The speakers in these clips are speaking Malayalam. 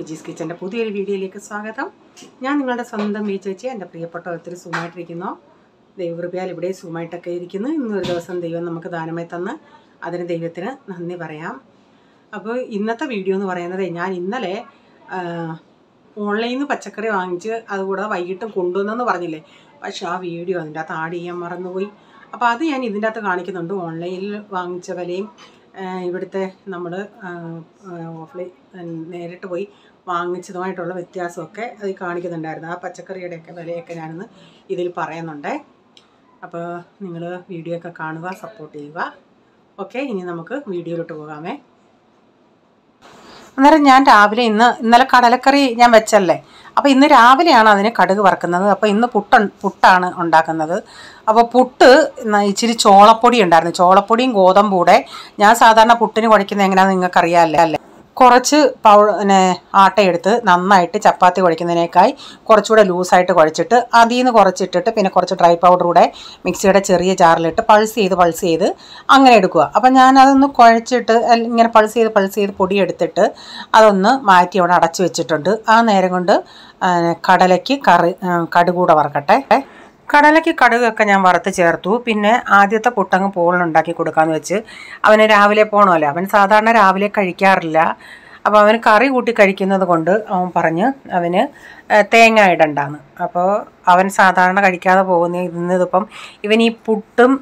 വിജീസ് കിച്ചൻ്റെ പുതിയൊരു വീഡിയോയിലേക്ക് സ്വാഗതം. ഞാൻ നിങ്ങളുടെ സ്വന്തം വി ചേച്ചി. എൻ്റെ പ്രിയപ്പെട്ട ഒത്തിരി സുഖമായിട്ടിരിക്കുന്നു. ദൈവകൃപയാൽ ഇവിടെ സുഖമായിട്ടൊക്കെ ഇരിക്കുന്നു. ഇന്നൊരു ദിവസം ദൈവം നമുക്ക് ദാനമായി തന്ന് അതിന് ദൈവത്തിന് നന്ദി പറയാം. അപ്പോൾ ഇന്നത്തെ വീഡിയോ എന്ന് പറയുന്നത്, ഞാൻ ഇന്നലെ ഓൺലൈനിൽ നിന്ന് പച്ചക്കറി വാങ്ങിച്ച് അതുകൂടാതെ വൈകിട്ടും കൊണ്ടുവന്നെന്ന് പറഞ്ഞില്ലേ, പക്ഷേ ആ വീഡിയോ അതിൻ്റെ അകത്ത് ആഡ് ചെയ്യാൻ മറന്നുപോയി. അപ്പോൾ അത് ഞാൻ ഇതിൻ്റെ അകത്ത് കാണിക്കുന്നുണ്ട്. ഓൺലൈനിൽ വാങ്ങിച്ച വിലയും ഇവിടുത്തെ നമ്മൾ ഓഫ്ലൈൻ നേരിട്ട് പോയി വാങ്ങിച്ചതുമായിട്ടുള്ള വ്യത്യാസമൊക്കെ അത് കാണിക്കുന്നുണ്ടായിരുന്നു. ആ പച്ചക്കറിയുടെയൊക്കെ വിലയൊക്കെ ഞാനിന്ന് ഇതിൽ പറയുന്നുണ്ട്. അപ്പോൾ നിങ്ങൾ വീഡിയോ ഒക്കെ കാണുക, സപ്പോർട്ട് ചെയ്യുക. ഓക്കെ, ഇനി നമുക്ക് വീഡിയോയിലോട്ട് പോകാമേ. അന്നേരം ഞാൻ രാവിലെ ഇന്നലെ കടലക്കറി ഞാൻ വെച്ചല്ലേ, അപ്പോൾ ഇന്ന് രാവിലെയാണ് അതിന് കടുക് വറുക്കുന്നത്. അപ്പോൾ ഇന്ന് പുട്ടാണ് ഉണ്ടാക്കുന്നത്. അപ്പോൾ പുട്ട് ഇച്ചിരി ചോളപ്പൊടി ഉണ്ടായിരുന്നു, ചോളപ്പൊടിയും ഗോതമ്പും കൂടെ. ഞാൻ സാധാരണ പുട്ടിന് കുഴയ്ക്കുന്നത് എങ്ങനെയാണെന്ന് നിങ്ങൾക്കറിയാമല്ലേ അല്ലേ. കുറച്ച് ആട്ടയെടുത്ത് നന്നായിട്ട് ചപ്പാത്തി കുഴയ്ക്കുന്നതിനേക്കായി കുറച്ചുകൂടെ ലൂസായിട്ട് കുഴച്ചിട്ട് അതിൽ നിന്ന് കുറച്ചിട്ടിട്ട് പിന്നെ കുറച്ച് ഡ്രൈ പൗഡർ കൂടെ മിക്സിയുടെ ചെറിയ ജാറിലിട്ട് പൾസ് ചെയ്ത് അങ്ങനെ എടുക്കുക. അപ്പം ഞാനതൊന്ന് കുഴച്ചിട്ട് ഇങ്ങനെ പൾസ് ചെയ്ത് പൊടി എടുത്തിട്ട് അതൊന്ന് മാറ്റി അവിടെ അടച്ചു വെച്ചിട്ടുണ്ട്. ആ നേരം കൊണ്ട് കടലയ്ക്ക് കടുക് കൂടെ വറക്കട്ടെ. കടലയ്ക്ക് കടുകൊക്കെ ഞാൻ വറുത്ത് ചേർത്തു. പിന്നെ ആദ്യത്തെ പുട്ടങ്ങ് പോളുണ്ടാക്കി കൊടുക്കാമെന്ന് വെച്ച്. അവന് രാവിലെ പോകണമല്ലോ, അവൻ സാധാരണ രാവിലെ കഴിക്കാറില്ല. അപ്പോൾ അവന് കറി കൂട്ടി കഴിക്കുന്നത് കൊണ്ട് അവൻ പറഞ്ഞ് അവന് തേങ്ങ ഇടണ്ടാന്ന്. അപ്പോൾ അവൻ സാധാരണ കഴിക്കാതെ പോകുന്ന ഇന്നിതിപ്പം ഇവൻ ഈ പുട്ടും,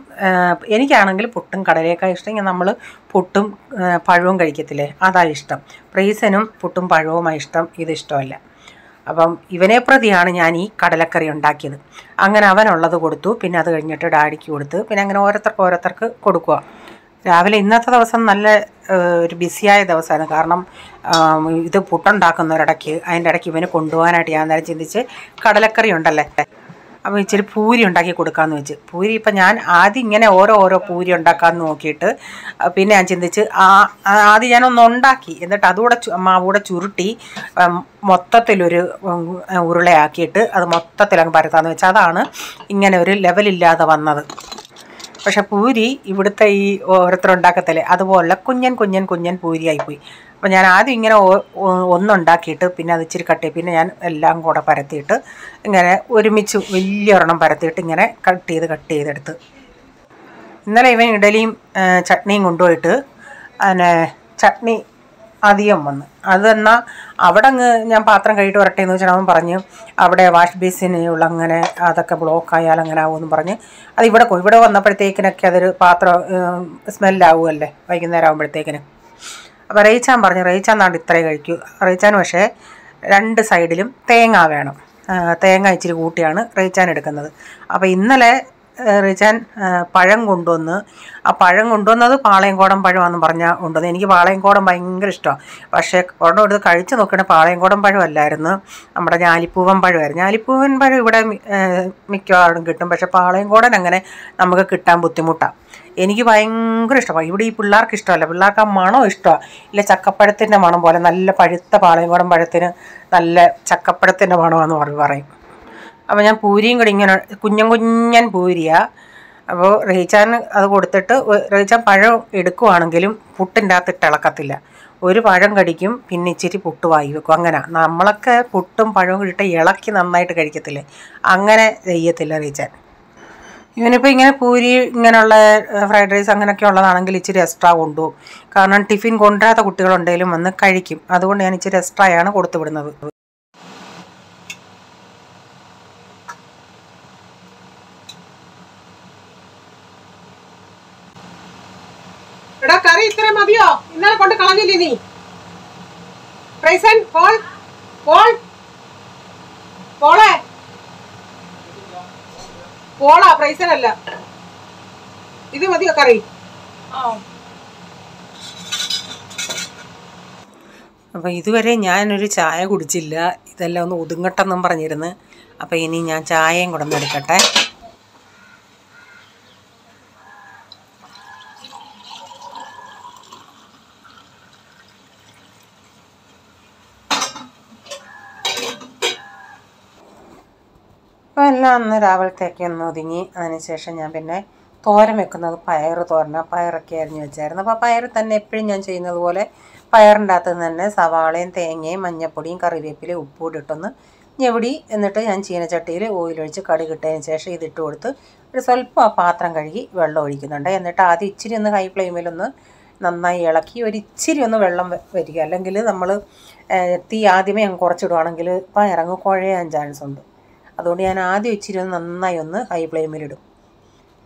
എനിക്കാണെങ്കിൽ പുട്ടും കടലയേക്കാൾ ഇഷ്ടം. നമ്മൾ പുട്ടും പഴവും കഴിക്കത്തില്ലേ, അതാ ഇഷ്ടം. പ്രീസനും പുട്ടും പഴവുമായി ഇഷ്ടം, ഇതിഷ്ടമല്ല. അപ്പം ഇവനെ പ്രതിയാണ് ഞാൻ ഈ കടലക്കറി ഉണ്ടാക്കിയത്. അങ്ങനെ അവനുള്ളത് കൊടുത്തു. പിന്നെ അത് കഴിഞ്ഞിട്ട് ഡാഡിക്ക് കൊടുത്ത്, പിന്നെ അങ്ങനെ ഓരോരുത്തർക്ക് കൊടുക്കുക. രാവിലെ ഇന്നത്തെ ദിവസം നല്ല ഒരു ബിസിയായ ദിവസമായിരുന്നു. കാരണം ഇത് പുട്ടുണ്ടാക്കുന്നൊരിടയ്ക്ക് അതിൻ്റെ ഇടയ്ക്ക് ഇവന് കൊണ്ടുപോകാനായിട്ട് ഞാൻ നേരം ചിന്തിച്ച് കടലക്കറി ഉണ്ടല്ലേ, അപ്പോൾ ഇച്ചിരി പൂരി ഉണ്ടാക്കി കൊടുക്കാമെന്ന് വെച്ച്. പൂരി ഇപ്പം ഞാൻ ആദ്യം ഇങ്ങനെ ഓരോ പൂരി ഉണ്ടാക്കാമെന്ന് നോക്കിയിട്ട് പിന്നെ ഞാൻ ചിന്തിച്ച് ആദ്യം ഞാനൊന്ന് ഉണ്ടാക്കി, എന്നിട്ട് അതുകൂടെ മാവൂടെ ചുരുട്ടി മൊത്തത്തിലൊരു ഉരുളയാക്കിയിട്ട് അത് മൊത്തത്തിലങ്ങ് പരത്താമെന്ന് വെച്ചാൽ അതാണ് ഇങ്ങനെ ഒരു ലെവലില്ലാതെ വന്നത്. പക്ഷെ പൂരി ഇവിടുത്തെ ഈ ഓരോരുത്തരുണ്ടാക്കത്തില്ലേ അതുപോലെ കുഞ്ഞൻ പൂരിയായിപ്പോയി. അപ്പോൾ ഞാൻ ആദ്യം ഇങ്ങനെ ഒന്നുണ്ടാക്കിയിട്ട് പിന്നെ അത് ഇച്ചിരി കട്ട് ചെയ്ത് പിന്നെ ഞാൻ എല്ലാം കൂടെ പരത്തിയിട്ട് ഇങ്ങനെ ഒരുമിച്ച് വലിയ ഒരെണ്ണം പരത്തിയിട്ട് ഇങ്ങനെ കട്ട് ചെയ്തെടുത്ത്. ഇന്നലെ ഇവൻ ഇഡലിയും ചട്നിയും കൊണ്ടുപോയിട്ട് പിന്നെ ചട്നി അധികം വന്ന്. അത് എന്നാൽ അവിടെ അങ്ങ് ഞാൻ പാത്രം കഴുകിയിട്ട് വരട്ടെ എന്ന് വെച്ചാൽ അവൻ പറഞ്ഞ് അവിടെ വാഷ് ബേസിനുള്ള അങ്ങനെ അതൊക്കെ ബ്ലോക്കായാൽ അങ്ങനെ ആവുമെന്ന് പറഞ്ഞ് അത് ഇവിടെ വന്നപ്പോഴത്തേക്കിനൊക്കെ അതൊരു പാത്രം സ്മെല്ലാവുമല്ലേ വൈകുന്നേരം ആകുമ്പോഴത്തേക്കിന്. അപ്പോൾ റേച്ചാൻ പറഞ്ഞു, റേച്ചാൻ നാണ്ട് ഇത്രയും കഴിക്കൂ. റേച്ചാൻ പക്ഷേ 2 സൈഡിലും തേങ്ങ വേണം. തേങ്ങ ഇച്ചിരി കൂട്ടിയാണ് റേച്ചാൻ എടുക്കുന്നത്. അപ്പോൾ ഇന്നലെ റേച്ചാൻ പഴം കൊണ്ടുവന്ന്, ആ പഴം കൊണ്ടുവന്നത് പാളയംകോടൻ പഴമാണെന്ന് പറഞ്ഞാൽ കൊണ്ടുവന്ന്. എനിക്ക് പാളയംകോടൻ ഭയങ്കര ഇഷ്ടമാണ്. പക്ഷേ ഒരെണ്ണം എടുത്ത് കഴിച്ച് നോക്കണേ പാളയംകോടൻ പഴമല്ലായിരുന്നു, നമ്മുടെ ഞാലിപ്പൂവൻ പഴമായിരുന്നു. ഞാലിപ്പൂവൻ പഴം ഇവിടെ മിക്കവാറും കിട്ടും, പക്ഷേ പാളയംകോടൻ അങ്ങനെ നമുക്ക് കിട്ടാൻ ബുദ്ധിമുട്ടാണ്. എനിക്ക് ഭയങ്കര ഇഷ്ടമാണ്. ഇവിടെ ഈ പിള്ളേർക്ക് ഇഷ്ടമല്ല, പിള്ളേർക്ക് ആ മണം ഇഷ്ടമാണ്. ഇല്ല ചക്കപ്പഴത്തിൻ്റെ മണം പോലെ നല്ല പഴുത്ത പാളയംകോടൻ പഴത്തിന് നല്ല ചക്കപ്പഴത്തിൻ്റെ മണമാണെന്ന് പറയും. അപ്പോൾ ഞാൻ പൂരിയും കൂടി ഇങ്ങനെ കുഞ്ഞൻ പൂരിയാണ്. അപ്പോൾ റേച്ചാൻ അത് കൊടുത്തിട്ട് റേച്ചാൻ പഴം എടുക്കുവാണെങ്കിലും പുട്ടിൻ്റെ അകത്തിട്ട് ഇളക്കത്തില്ല. ഒരു പഴം കടിക്കും, പിന്നെ ഇച്ചിരി പുട്ട് വായി വെക്കും. അങ്ങനെ നമ്മളൊക്കെ പുട്ടും പഴവും ഇട്ട് ഇളക്കി നന്നായിട്ട് കഴിക്കത്തില്ലേ, അങ്ങനെ ചെയ്യത്തില്ല റേച്ചാൻ. ഇവനിപ്പോൾ ഇങ്ങനെ പൂരി ഇങ്ങനെയുള്ള ഫ്രൈഡ് റൈസ് അങ്ങനെയൊക്കെ ഉള്ളതാണെങ്കിൽ ഇച്ചിരി എക്സ്ട്രാ കൊണ്ടുപോകും. കാരണം ടിഫിൻ കൊണ്ടുവരാത്ത കുട്ടികളുണ്ടെങ്കിലും വന്ന് കഴിക്കും. അതുകൊണ്ട് ഞാൻ ഇച്ചിരി എക്സ്ട്രായാണ് കൊടുത്തു വിടുന്നത്. എടാ കറി ഇത്ര മതിയോ? ഇന്നലെ കൊണ്ട് കളഞ്ഞില്ലേ നീ? പോളാ പ്രൈസനല്ല, ഇത് മതിയോ കറി? അപ്പോൾ ഇതുവരെ ഞാനൊരു ചായ കുടിച്ചില്ല. ഇതെല്ലാം ഒന്ന് ഒതുങ്ങട്ടെന്നും പറഞ്ഞിരുന്നു. അപ്പോൾ ഇനി ഞാൻ ചായയും കൂടെ ഒന്ന് എടുക്കട്ടെ. അപ്പോൾ എല്ലാം ഒന്ന് രാവിലത്തേക്ക് ഒന്ന് ഒതുങ്ങി. അതിനുശേഷം ഞാൻ പിന്നെ തോരൻ വെക്കുന്നത് പയർ തോരന, പയറൊക്കെ അരിഞ്ഞ് വെച്ചായിരുന്നു. അപ്പോൾ പയർ തന്നെ എപ്പോഴും ഞാൻ ചെയ്യുന്നത് പോലെ പയറിൻ്റെ അകത്ത് നിന്ന് തന്നെ സവാളയും തേങ്ങയും മഞ്ഞപ്പൊടിയും കറിവേപ്പിലയും ഉപ്പും ഇട്ടൊന്ന് ഞെവിടി. എന്നിട്ട് ഞാൻ ചീനച്ചട്ടിയിൽ ഓയിലൊഴിച്ച് കടുക് ഇട്ടതിന് ശേഷം ഇതിട്ട് കൊടുത്ത് ഒരു സ്വല്പം ആ പാത്രം കഴുകി വെള്ളം ഒഴിക്കുന്നുണ്ട്. എന്നിട്ട് ആദ്യം ഇച്ചിരി ഒന്ന് ഹൈ ഫ്ലെയിമിലൊന്ന് നന്നായി ഇളക്കി ഒരിച്ചിരി ഒന്ന് വെള്ളം വരിക. അല്ലെങ്കിൽ നമ്മൾ തീ ആദ്യമേ അങ്ങ് കുറച്ചിടുവാണെങ്കിൽ പയറങ്ങ് കുഴയാൻ ചാൻസ് ഉണ്ട്. അതുകൊണ്ട് ഞാൻ ആദ്യം ഇച്ചിരി ഒന്ന് നന്നായി ഒന്ന് ഹൈ ഫ്ലെയിമിലിടും.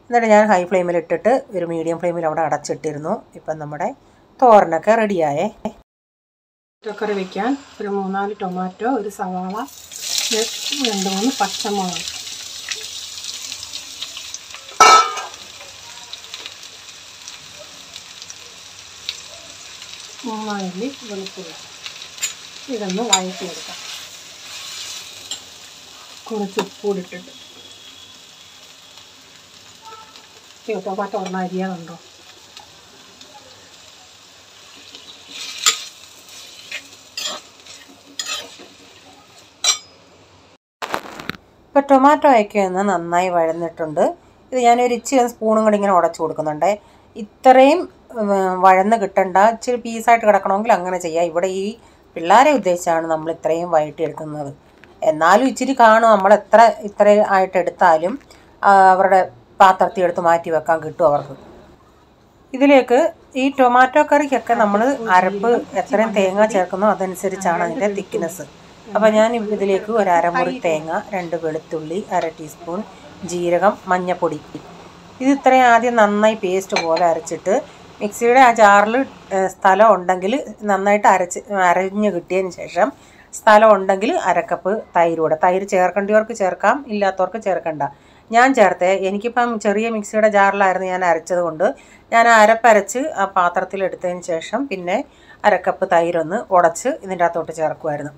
എന്നിട്ട് ഞാൻ ഹൈ ഫ്ലെയിമിലിട്ടിട്ട് ഒരു മീഡിയം ഫ്ലെയിമിൽ അവിടെ അടച്ചിട്ടിരുന്നു. ഇപ്പം നമ്മുടെ തോരനൊക്കെ റെഡിയായേ. കറി വയ്ക്കാൻ ഒരു 3-4 ടൊമാറ്റോ, ഒരു സവാള, 2-3 പച്ചമുളക്, മൂന്നാലി വെളുത്തുള്ളി. ഇതൊന്ന് വഴറ്റിയെടുക്കാം. കുറച്ച് ഉപ്പൂടിട്ടിട്ട്. ടൊമാറ്റോ ഒരെണ്ണം അരിയാതുണ്ടോ? ഇപ്പോൾ ടൊമാറ്റോ ഒക്കെ ഒന്ന് നന്നായി വഴന്നിട്ടുണ്ട്. ഇത് ഞാനൊരു ഇച്ചിരി സ്പൂണും കൂടി ഇങ്ങനെ ഉടച്ചു കൊടുക്കുന്നുണ്ട്. ഇത്രയും വഴന്ന് കിട്ടണ്ട, ഇച്ചിരി പീസായിട്ട് കിടക്കണമെങ്കിൽ അങ്ങനെ ചെയ്യാം. ഇവിടെ ഈ പിള്ളേരെ ഉദ്ദേശിച്ചാണ് നമ്മൾ ഇത്രയും വഴറ്റിയെടുക്കുന്നത്. എന്നാലും ഇച്ചിരി കാണും. നമ്മൾ ഇത്ര ആയിട്ട് എടുത്താലും അവരുടെ പാത്രത്തിൽ എടുത്ത് മാറ്റി വെക്കാൻ കിട്ടും അവർക്ക്. ഇതിലേക്ക് ഈ ടൊമാറ്റോ കറിക്കൊക്കെ നമ്മൾ അരപ്പ് എത്രയും തേങ്ങ ചേർക്കുന്നോ അതനുസരിച്ചാണ് അതിൻ്റെ തിക്നെസ്. അപ്പോൾ ഞാൻ ഇതിലേക്ക് ഒരു അരമുറി തേങ്ങ, 2 വെളുത്തുള്ളി, 1/2 ടീസ്പൂൺ ജീരകം, മഞ്ഞൾപ്പൊടി, ഇത് ഇത്രയും ആദ്യം നന്നായി പേസ്റ്റ് പോലെ അരച്ചിട്ട് മിക്സിയുടെ ആ ജാറിൽ സ്ഥലം ഉണ്ടെങ്കിൽ നന്നായിട്ട് അരഞ്ഞ് കിട്ടിയതിന് ശേഷം സ്ഥലം ഉണ്ടെങ്കിൽ അരക്കപ്പ് തൈര്. തൈര് ചേർക്കേണ്ടവർക്ക് ചേർക്കാം, ഇല്ലാത്തവർക്ക് ചേർക്കണ്ട. ഞാൻ ചേർത്തേ. എനിക്കിപ്പം ചെറിയ മിക്സിയുടെ ജാറിലായിരുന്നു ഞാൻ അരച്ചത് കൊണ്ട് ഞാൻ അരപ്പരച്ച് ആ പാത്രത്തിലെടുത്തതിന് ശേഷം പിന്നെ അരക്കപ്പ് തൈരൊന്ന് ഉടച്ച് ഇതിൻ്റെ അകത്തോട്ട് ചേർക്കുമായിരുന്നു.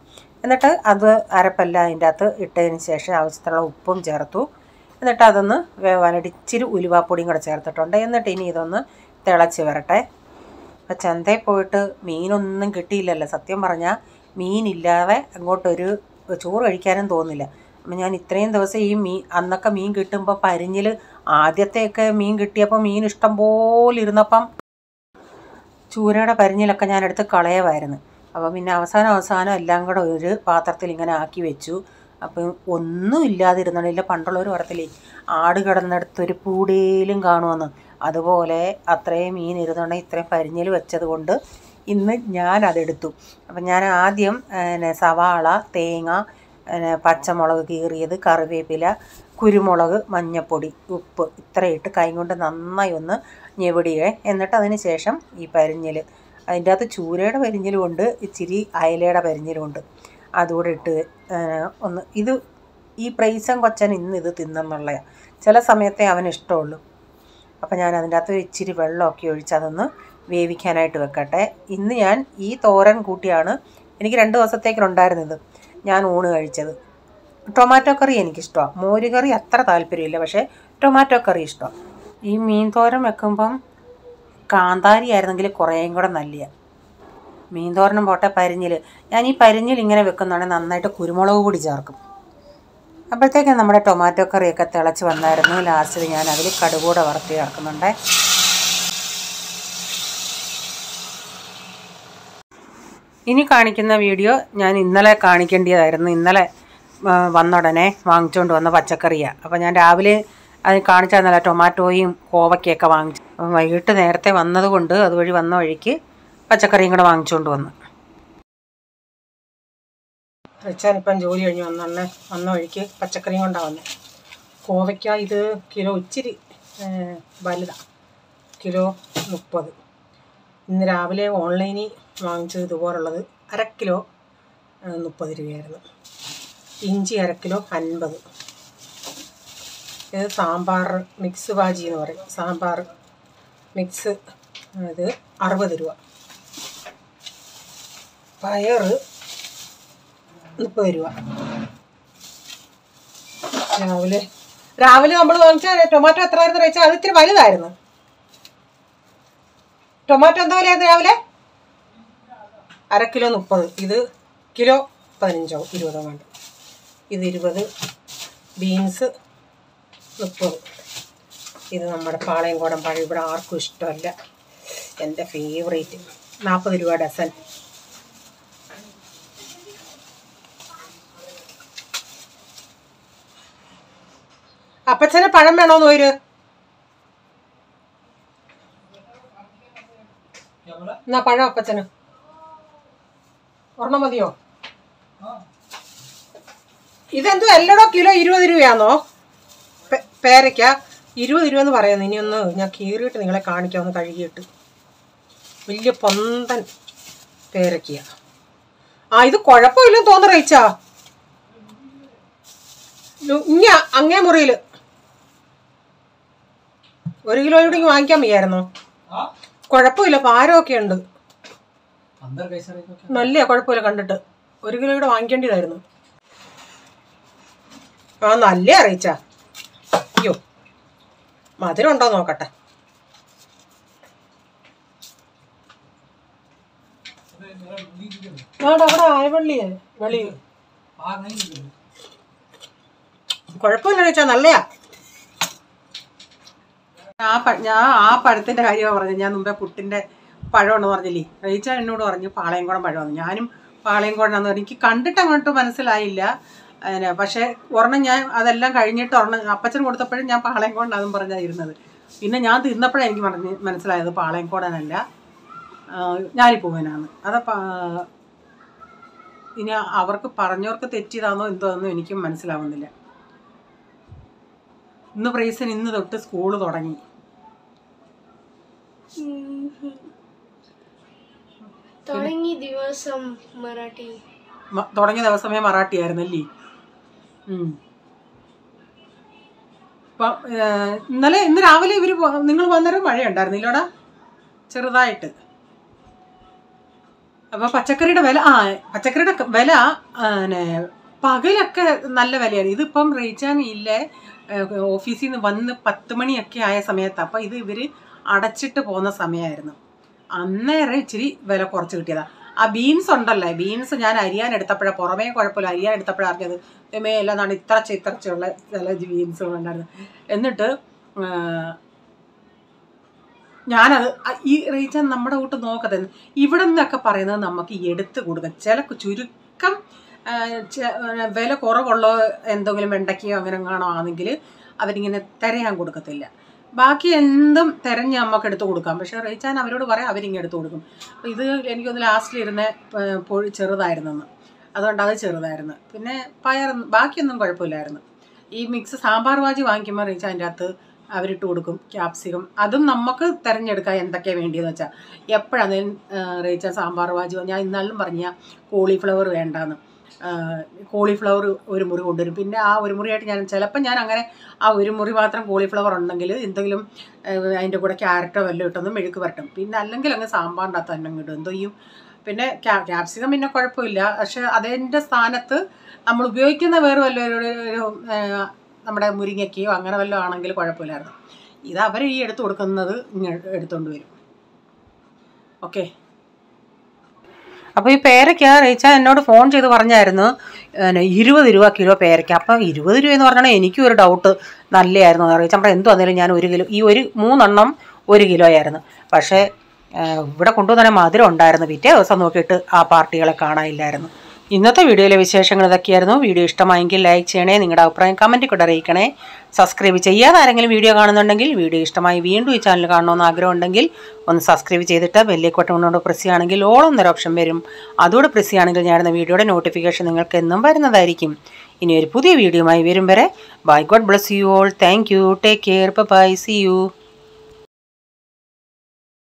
എന്നിട്ട് അത് അരപ്പെല്ലാം അതിൻ്റെ അകത്ത് ഇട്ടതിന് ശേഷം ആവശ്യത്തിനുള്ള ഉപ്പും ചേർത്തു. എന്നിട്ട് അതൊന്ന് വേവാനായിട്ട് ഇച്ചിരി ഉലുവാപ്പൊടിയും കൂടെ ചേർത്തിട്ടുണ്ട്. എന്നിട്ട് ഇനി ഇതൊന്ന് തിളച്ച് വരട്ടെ. അപ്പോൾ ചന്തയിൽ പോയിട്ട് മീനൊന്നും കിട്ടിയില്ലല്ലോ. സത്യം പറഞ്ഞാൽ മീനില്ലാതെ അങ്ങോട്ടൊരു ചോറ് കഴിക്കാനും തോന്നില്ല. അപ്പം ഞാൻ ഇത്രയും ദിവസം അന്നൊക്കെ മീൻ കിട്ടുമ്പോൾ പരിഞ്ഞിൽ ആദ്യത്തെയൊക്കെ മീൻ കിട്ടിയപ്പോൾ മീൻ ഇഷ്ടം പോലെ ഇരുന്നപ്പം ചൂരയുടെ പരിഞ്ഞിലൊക്കെ ഞാനെടുത്ത് കളയുമായിരുന്നു. അപ്പോൾ പിന്നെ അവസാനം എല്ലാം കൂടെ ഒരു പാത്രത്തിൽ ഇങ്ങനെ ആക്കി വെച്ചു. അപ്പം ഒന്നും ഇല്ലാതിരുന്നില്ല. പണ്ടുള്ളവർ പറയത്തില്ലേ ആട് കിടന്നിടത്തൊരു പൂടേലും കാണുമെന്ന്, അതുപോലെ അത്രയും മീൻ ഇരുന്നുണ്ടെങ്കിൽ ഇത്രയും പരിഞ്ഞിൽ വെച്ചത് കൊണ്ട് ഇന്ന് ഞാനതെടുത്തു. അപ്പം ഞാൻ ആദ്യം സവാള, തേങ്ങ, പച്ചമുളക് കീറിയത്, കറിവേപ്പില, കുരുമുളക്, മഞ്ഞൾപ്പൊടി, ഉപ്പ് ഇത്രയിട്ട് കൈ കൊണ്ട് നന്നായി ഒന്ന് ഞെവിടിയേ. എന്നിട്ട് അതിന് ശേഷം ഈ പരിഞ്ഞിൽ, അതിൻ്റെ അകത്ത് ചൂരയുടെ പരിഞ്ഞിലുമുണ്ട്, ഇച്ചിരി അയലയുടെ പരിഞ്ഞിലുമുണ്ട്, അതുകൂടെ ഇട്ട് ഒന്ന് ഈ പ്രൈസൻ കൊച്ചൻ ഇന്ന് ഇത് തിന്നെന്നുള്ളതാണ്. ചില സമയത്തെ അവന് ഇഷ്ടമുള്ളൂ. അപ്പം ഞാൻ അതിൻ്റെ അകത്ത് ഇച്ചിരി വെള്ളമൊക്കെ ഒഴിച്ച് അതൊന്ന് വേവിക്കാനായിട്ട് വെക്കട്ടെ. ഇന്ന് ഞാൻ ഈ തോരൻ കൂട്ടിയാണ്, എനിക്ക് 2 ദിവസത്തേക്കുണ്ടായിരുന്നത് ഞാൻ ഊണ് കഴിച്ചത്. ടൊമാറ്റോ കറി എനിക്കിഷ്ടമാണ്. മോര് കറി അത്ര താല്പര്യമില്ല, പക്ഷേ ടൊമാറ്റോ കറി ഇഷ്ടമാണ്. ഈ മീൻ തോരൻ വെക്കുമ്പം കാന്താരി ആയിരുന്നെങ്കിൽ കുറേയും കൂടെ നല്ലതാണ്. മീൻ തോരനും പോട്ടെ, പരിഞ്ഞിൽ, ഞാൻ ഈ പരിഞ്ഞിൽ ഇങ്ങനെ വെക്കുന്നതാണെങ്കിൽ നന്നായിട്ട് കുരുമുളക് പൊടി ചേർക്കും. അപ്പോഴത്തേക്കും നമ്മുടെ ടൊമാറ്റോ കറിയൊക്കെ തിളച്ച് വന്നായിരുന്നു. ലാസ്റ്റിൽ ഞാൻ അതിൽ കടുകൂടെ വറുത്ത് ചേർക്കുന്നുണ്ട്. ഇനി കാണിക്കുന്ന വീഡിയോ ഞാൻ ഇന്നലെ കാണിക്കേണ്ടതായിരുന്നു. ഇന്നലെ വന്നുടനെ വാങ്ങിച്ചുകൊണ്ട് വന്ന പച്ചക്കറിയാണ്. അപ്പോൾ ഞാൻ രാവിലെ അത് കാണിച്ചാൽ ടൊമാറ്റോയും കോവയ്ക്കൊക്കെ വാങ്ങിച്ചു. അപ്പം വൈകിട്ട് നേരത്തെ വന്നതുകൊണ്ട് അതുവഴി വന്ന വഴിക്ക് പച്ചക്കറിയും കൂടെ വാങ്ങിച്ചുകൊണ്ട് വന്നു. റിച്ചാനിപ്പം ജോലി കഴിഞ്ഞ് വന്ന വഴിക്ക് പച്ചക്കറിയും കൊണ്ടാണ് വന്നത്. കോവയ്ക്ക ഇത് കിലോ ഇച്ചിരി വലുതാണ്, കിലോ 30. ഇന്ന് രാവിലെ ഓൺലൈനിൽ വാങ്ങിച്ചത് ഇതുപോലുള്ളത് 1/2 കിലോ 30 രൂപയായിരുന്നു. ഇഞ്ചി 1/2 കിലോ 50. ഇത് സാമ്പാർ മിക്സ് ഭാജി എന്ന് പറയും, സാമ്പാർ മിക്സ്, ഇത് 60 രൂപ. പയർ 30 രൂപ. രാവിലെ നമ്മൾ വാങ്ങിച്ച ടൊമാറ്റോ എത്രയായിരുന്നു വെച്ചാൽ അത് ഇത്തിരി വലുതായിരുന്നു. ടൊമാറ്റോ എന്താ വിലയായിരുന്നു രാവിലെ? 1/2 കിലോ 30. ഇത് കിലോ 15 20 വേണ്ട. ഇത് 20. ബീൻസ് 30. ഇത് നമ്മുടെ പാളയംകോടൻ പഴം, ഇവിടെ ആർക്കും ഇഷ്ടമല്ല, എൻ്റെ ഫേവറേറ്റ്. 40 രൂപ ഡസൻ. അപ്പച്ചന് പഴം വേണോന്ന് പോര്? എന്നാ പഴം അപ്പച്ചന് ഒരെണ്ണം മതിയോ? ഇതെന്തോ എല്ലടോ കിലോ 20 രൂപയാണോ? പേരയ്ക്ക 20 രൂപ എന്ന് പറയുന്നു. ഇനിയൊന്ന് ഞാൻ കീറിയിട്ട് നിങ്ങളെ കാണിക്കാം, ഒന്ന് കഴുകിയിട്ട്. വലിയ പൊന്തൻ പേരയ്ക്ക. ഇത് കുഴപ്പമില്ലെന്ന് തോന്നുന്നു റേച്ചാ. ഇനി അങ്ങേ മുറിയിൽ 1 കിലോയോടെ വാങ്ങിക്കാൻ വയ്യായിരുന്നോ? കുഴപ്പമില്ല, ഭാരമൊക്കെ ഉണ്ട്. നല്ല കുഴപ്പമില്ല കണ്ടിട്ട്. 1 കിലോയുടെ വാങ്ങിക്കേണ്ടതായിരുന്നു. നല്ല അറിയിച്ചാ. അയ്യോ, മധുരം ഉണ്ടോ നോക്കട്ടെ. അവിടെ ആയവള്ളിയേ വെളി. കുഴപ്പമില്ല അറിയിച്ചാ, നല്ലയാ. ഞാൻ ആ പഴത്തിന്റെ കാര്യമാണ് പറഞ്ഞത്. ഞാൻ മുമ്പേ പുട്ടിന്റെ പഴമെന്ന് പറഞ്ഞില്ലേ, റേച്ച എന്നോട് പറഞ്ഞു പാളയംകുളം പഴമാണ്. ഞാനും പാളയംകുളമാണെന്ന് പറഞ്ഞു. എനിക്ക് കണ്ടിട്ട് അങ്ങോട്ട് മനസ്സിലായില്ല. പക്ഷെ ഒരെണ്ണം ഞാൻ അതെല്ലാം കഴിഞ്ഞിട്ട് ഒരെണ്ണം അപ്പച്ചന് കൊടുത്തപ്പോഴും ഞാൻ പാളയംകുളമാണെന്നും പറഞ്ഞായിരുന്നത്. പിന്നെ ഞാൻ തിന്നപ്പോഴാണ് എനിക്ക് മനസ്സിലായത് പാളയംകുളനല്ല, ഞാലിപ്പൂവനാണ്. ഇനി അവർക്ക് പറഞ്ഞവർക്ക് തെറ്റിയതാണോ എന്തോന്നും എനിക്കും മനസ്സിലാവുന്നില്ല. ഇന്ന് പ്രൈസിന് ഇന്ന് തൊട്ട് സ്കൂള് തുടങ്ങി. തുടങ്ങിയ ദിവസമേ മറാഠി ആയിരുന്നല്ലേ. ഇന്ന് രാവിലെ നിങ്ങൾ വന്നേരം മഴയുണ്ടായിരുന്നില്ലോടാ, ചെറുതായിട്ട്. അപ്പൊ പച്ചക്കറിയുടെ വില പകലൊക്കെ നല്ല വിലയാണ്. ഇതിപ്പം റേച്ചാൻ ഇല്ലേ, ഓഫീസിൽ നിന്ന് വന്ന് 10 മണിയൊക്കെ ആയ സമയത്ത്. അപ്പം ഇവർ അടച്ചിട്ട് പോകുന്ന സമയമായിരുന്നു. അന്നേരം ഇച്ചിരി വില കുറച്ച് കിട്ടിയതാ. ആ ബീൻസ് ഉണ്ടല്ലേ, ബീൻസ് ഞാൻ അരിയാൻ എടുത്തപ്പോഴാണ്, പുറമേ കുഴപ്പമില്ല, അരിയാൻ എടുത്തപ്പോഴാണ് അറിഞ്ഞത് എല്ലാം നാണ് ഇത്രച്ചുള്ള ചില ബീൻസുകളുണ്ടായിരുന്നു. എന്നിട്ട് ഞാനത് ഈ റേച്ചാൻ നമ്മുടെ കൂട്ട് നോക്കത്തെ ഇവിടെ നിന്നൊക്കെ പറയുന്നത് നമുക്ക് എടുത്ത് കൊടുക്കാം. ചില ചുരുക്കം വില കുറവുള്ള എന്തെങ്കിലും വെണ്ടയ്ക്കയോ അങ്ങനെ കാണോ ആണെങ്കിൽ അവരിങ്ങനെ തിരയാൻ കൊടുക്കത്തില്ല. ബാക്കി എന്തും തിരഞ്ഞ് നമുക്ക് എടുത്ത് കൊടുക്കാം. പക്ഷെ റേച്ചാൻ അവരോട് പറയാം, അവരിങ്ങനെ എടുത്ത് കൊടുക്കും. അപ്പോൾ ഇത് എനിക്കൊന്ന് ലാസ്റ്റിലിരുന്ന ചെറുതായിരുന്നെന്ന്, അതുകൊണ്ട് അത് ചെറുതായിരുന്നു. പിന്നെ ബാക്കിയൊന്നും കുഴപ്പമില്ലായിരുന്നു. ഈ മിക്സ് സാമ്പാർ വാജി വാങ്ങിക്കുമ്പോൾ റേച്ചാൻ അതിൻ്റെ അകത്ത് അവരിട്ട് കൊടുക്കും ക്യാപ്സിക്കം. അതും നമുക്ക് തിരഞ്ഞെടുക്കാം എന്തൊക്കെയാണ് വേണ്ടിയെന്ന് വെച്ചാൽ. എപ്പോഴാണ് റേച്ചാൻ സാമ്പാർ വാജി, ഞാൻ ഇന്നാലും പറഞ്ഞ കോളിഫ്ലവർ വേണ്ടാന്ന്. കോളിഫ്ലവർ 1 മുറി കൊണ്ടുവരും. പിന്നെ ആ 1 മുറിയായിട്ട് ഞാൻ ചിലപ്പോൾ ഞാൻ അങ്ങനെ ആ 1 മുറി മാത്രം കോളിഫ്ലവർ ഉണ്ടെങ്കിൽ എന്തെങ്കിലും അതിൻ്റെ കൂടെ ക്യാരറ്റോ വല്ലതും ഇട്ടൊന്ന് മെഴുക്ക് വരട്ടും. പിന്നെ അല്ലെങ്കിൽ അങ്ങ് സാമ്പാറിൻ്റെ അകത്ത് തന്നെ ഇടും, എന്തോ ചെയ്യും. പിന്നെ ക്യാപ്സിക്കം പിന്നെ കുഴപ്പമില്ല. പക്ഷെ അതിൻ്റെ സ്ഥാനത്ത് നമ്മൾ ഉപയോഗിക്കുന്ന വേറെ വല്ലൊരു നമ്മുടെ മുരിങ്ങയ്ക്കയോ അങ്ങനെ വല്ലതും ആണെങ്കിൽ കുഴപ്പമില്ലായിരുന്നു. ഇത് അവർ ഈ എടുത്തു കൊടുക്കുന്നത് എടുത്തുകൊണ്ട് വരും. ഓക്കെ. അപ്പോൾ ഈ പേരയ്ക്ക റേച്ചാൻ എന്നോട് ഫോൺ ചെയ്ത് പറഞ്ഞായിരുന്നു 20 രൂപ കിലോ പേരയ്ക്ക. അപ്പം 20 രൂപ എന്ന് പറഞ്ഞാൽ എനിക്കും ഒരു ഡൗട്ട് നല്ലതായിരുന്നു. റേച്ചാൻ പറഞ്ഞാൽ എന്ത് വന്നാലും ഞാൻ 1 കിലോ, ഈ 3 എണ്ണം 1 കിലോ ആയിരുന്നു. പക്ഷേ ഇവിടെ കൊണ്ടുവന്നെ മധുരം ഉണ്ടായിരുന്നു. പിറ്റേ ദിവസം നോക്കിയിട്ട് ആ പാർട്ടികളെ കാണാനില്ലായിരുന്നു. ഇന്നത്തെ വീഡിയോയിലെ വിശേഷങ്ങൾ ഇതൊക്കെയായിരുന്നു. വീഡിയോ ഇഷ്ടമായെങ്കിൽ ലൈക്ക് ചെയ്യണേ, നിങ്ങളുടെ അഭിപ്രായം കമൻറ്റിൽ കൂടെ അറിയിക്കണേ. സബ്സ്ക്രൈബ് ചെയ്യാതെ ആരെങ്കിലും വീഡിയോ കാണുന്നുണ്ടെങ്കിൽ, വീഡിയോ ഇഷ്ടമായി വീണ്ടും ഈ ചാനൽ കാണണമെന്ന് ആഗ്രഹം ഉണ്ടെങ്കിൽ ഒന്ന് സബ്സ്ക്രൈബ് ചെയ്തിട്ട് ബെല്ലൈക്കൺ കൊണ്ട് പ്രസ് ചെയ്യുകയാണെങ്കിൽ ഓൾ എന്നൊരു ഓപ്ഷൻ വരും. അതുകൂടെ പ്രസ് ചെയ്യുകയാണെങ്കിൽ ഞാനിടുന്ന വീഡിയോയുടെ നോട്ടിഫിക്കേഷൻ നിങ്ങൾക്ക് എന്നും വരുന്നതായിരിക്കും. ഇനി ഒരു പുതിയ വീഡിയോയുമായി വരും വരെ bye, God bless you all. Thank you, take care, bye, see U.